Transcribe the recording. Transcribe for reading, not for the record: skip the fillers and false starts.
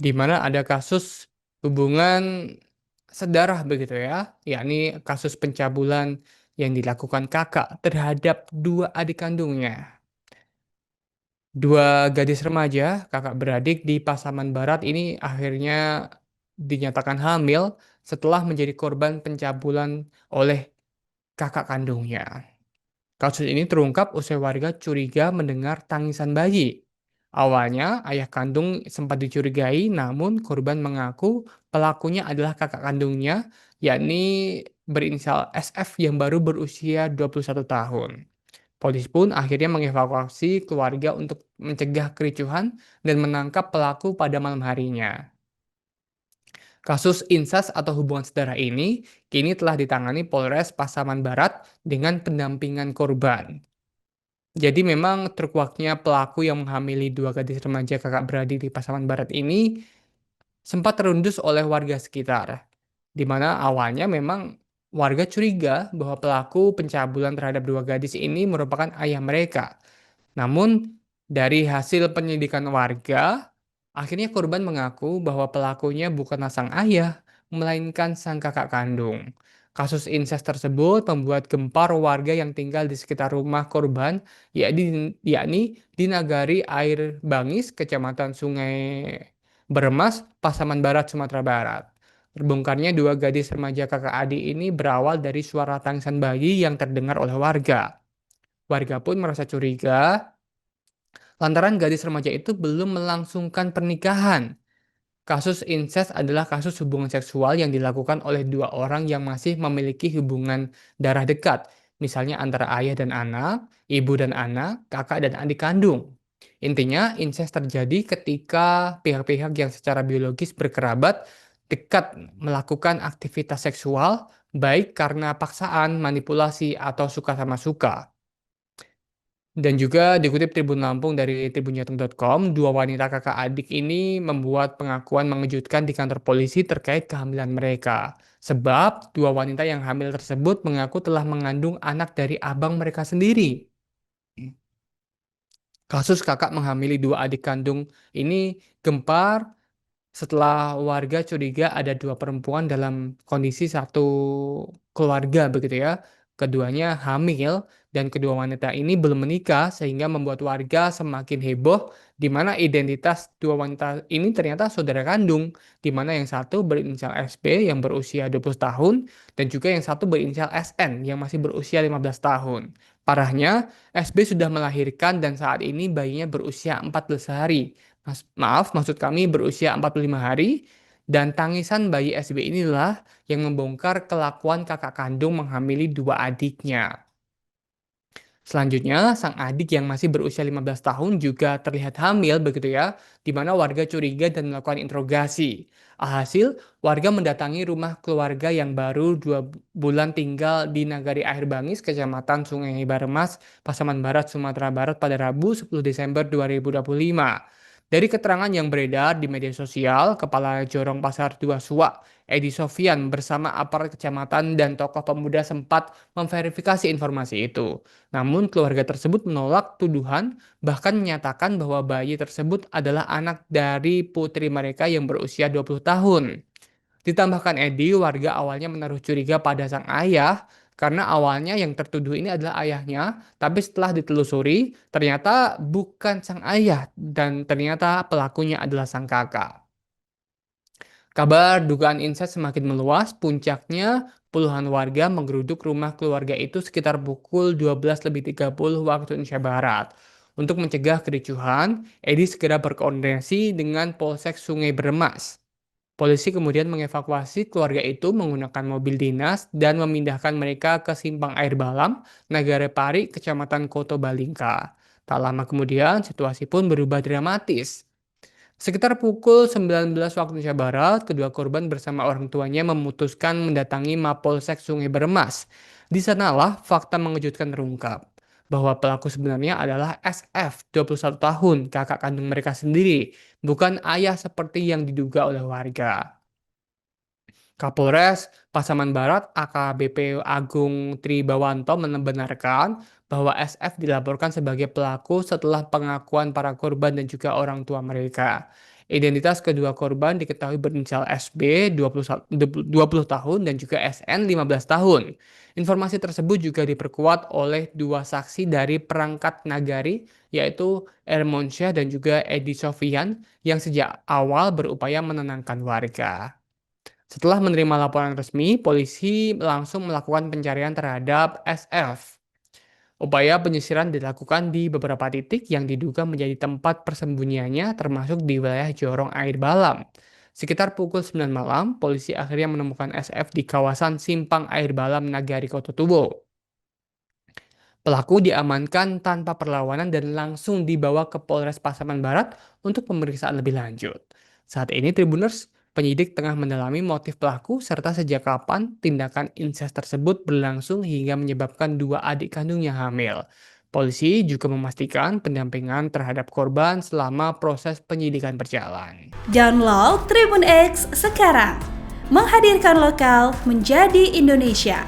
di mana ada kasus hubungan sedarah begitu ya, yakni kasus pencabulan yang dilakukan kakak terhadap dua adik kandungnya. Dua gadis remaja, kakak beradik di Pasaman Barat ini akhirnya dinyatakan hamil setelah menjadi korban pencabulan oleh kakak kandungnya. Kasus ini terungkap usai warga curiga mendengar tangisan bayi. Awalnya, ayah kandung sempat dicurigai, namun korban mengaku pelakunya adalah kakak kandungnya, yakni berinisial SF yang baru berusia 21 tahun. Polisi pun akhirnya mengevakuasi keluarga untuk mencegah kericuhan dan menangkap pelaku pada malam harinya. Kasus insas atau hubungan saudara ini kini telah ditangani Polres Pasaman Barat dengan pendampingan korban. Jadi memang terkuaknya pelaku yang menghamili dua gadis remaja kakak beradik di Pasaman Barat ini sempat terundus oleh warga sekitar. Di mana awalnya memang warga curiga bahwa pelaku pencabulan terhadap dua gadis ini merupakan ayah mereka. Namun, dari hasil penyelidikan warga, akhirnya korban mengaku bahwa pelakunya bukanlah sang ayah, melainkan sang kakak kandung. Kasus insest tersebut membuat gempar warga yang tinggal di sekitar rumah korban, yakni di Nagari Air Bangis, Kecamatan Sungai Beremas, Pasaman Barat, Sumatera Barat. Terbongkarnya dua gadis remaja kakak adik ini berawal dari suara tangisan bayi yang terdengar oleh warga. Warga pun merasa curiga lantaran gadis remaja itu belum melangsungkan pernikahan. Kasus insest adalah kasus hubungan seksual yang dilakukan oleh dua orang yang masih memiliki hubungan darah dekat, misalnya antara ayah dan anak, ibu dan anak, kakak dan adik kandung. Intinya, insest terjadi ketika pihak-pihak yang secara biologis berkerabat dekat melakukan aktivitas seksual, baik karena paksaan, manipulasi, atau suka sama suka. Dan juga dikutip Tribun Lampung dari tribunjatim.com, dua wanita kakak adik ini membuat pengakuan mengejutkan di kantor polisi terkait kehamilan mereka. Sebab dua wanita yang hamil tersebut mengaku telah mengandung anak dari abang mereka sendiri. Kasus kakak menghamili dua adik kandung ini gempar setelah warga curiga ada dua perempuan dalam kondisi satu keluarga begitu ya. Keduanya hamil dan kedua wanita ini belum menikah sehingga membuat warga semakin heboh di mana identitas dua wanita ini ternyata saudara kandung, di mana yang satu berinisial SB yang berusia 20 tahun dan juga yang satu berinisial SN yang masih berusia 15 tahun. Parahnya, SB sudah melahirkan dan saat ini bayinya berusia 14 hari. Maksud kami berusia 45 hari, dan tangisan bayi SB inilah yang membongkar kelakuan kakak kandung menghamili dua adiknya. Selanjutnya, sang adik yang masih berusia 15 tahun juga terlihat hamil begitu ya, di mana warga curiga dan melakukan interogasi. Alhasil, warga mendatangi rumah keluarga yang baru 2 bulan tinggal di Nagari Air Bangis, Kecamatan Sungai Baremas, Pasaman Barat, Sumatera Barat pada Rabu 10 Desember 2025. Dari keterangan yang beredar di media sosial, Kepala Jorong Pasar Dua Suak, Edi Sofian bersama aparat kecamatan dan tokoh pemuda sempat memverifikasi informasi itu. Namun keluarga tersebut menolak tuduhan, bahkan menyatakan bahwa bayi tersebut adalah anak dari putri mereka yang berusia 20 tahun. Ditambahkan Edi, warga awalnya menaruh curiga pada sang ayah karena awalnya yang tertuduh ini adalah ayahnya, tapi setelah ditelusuri ternyata bukan sang ayah dan ternyata pelakunya adalah sang kakak. Kabar dugaan insest semakin meluas, puncaknya puluhan warga menggeruduk rumah keluarga itu sekitar pukul 12:30 waktu Indonesia Barat. Untuk mencegah kericuhan, Edi segera berkoordinasi dengan Polsek Sungai Beremas. Polisi kemudian mengevakuasi keluarga itu menggunakan mobil dinas dan memindahkan mereka ke Simpang Air Balam, Nagare Pari, Kecamatan Koto Balingka. Tak lama kemudian, situasi pun berubah dramatis. Sekitar pukul 19 waktu Indonesia Barat, kedua korban bersama orang tuanya memutuskan mendatangi Mapolsek Sungai Beremas. Di sanalah fakta mengejutkan terungkap bahwa pelaku sebenarnya adalah SF, 21 tahun, kakak kandung mereka sendiri, bukan ayah seperti yang diduga oleh warga. Kapolres Pasaman Barat AKBP Agung Tribawanto membenarkan bahwa SF dilaporkan sebagai pelaku setelah pengakuan para korban dan juga orang tua mereka. Identitas kedua korban diketahui berinisial SB 20 tahun dan juga SN 15 tahun. Informasi tersebut juga diperkuat oleh dua saksi dari perangkat nagari, yaitu Ermonsyah dan juga Edi Sofian, yang sejak awal berupaya menenangkan warga. Setelah menerima laporan resmi, polisi langsung melakukan pencarian terhadap SF. Upaya penyisiran dilakukan di beberapa titik yang diduga menjadi tempat persembunyiannya, termasuk di wilayah Jorong Air Balam. Sekitar pukul 9 malam, polisi akhirnya menemukan SF di kawasan Simpang Air Balam Nagari Kota Tubo. Pelaku diamankan tanpa perlawanan dan langsung dibawa ke Polres Pasaman Barat untuk pemeriksaan lebih lanjut. Saat ini Tribuners, penyidik tengah mendalami motif pelaku serta sejak kapan tindakan insest tersebut berlangsung hingga menyebabkan dua adik kandungnya hamil. Polisi juga memastikan pendampingan terhadap korban selama proses penyidikan berjalan. Download Tribun X sekarang, menghadirkan lokal menjadi Indonesia.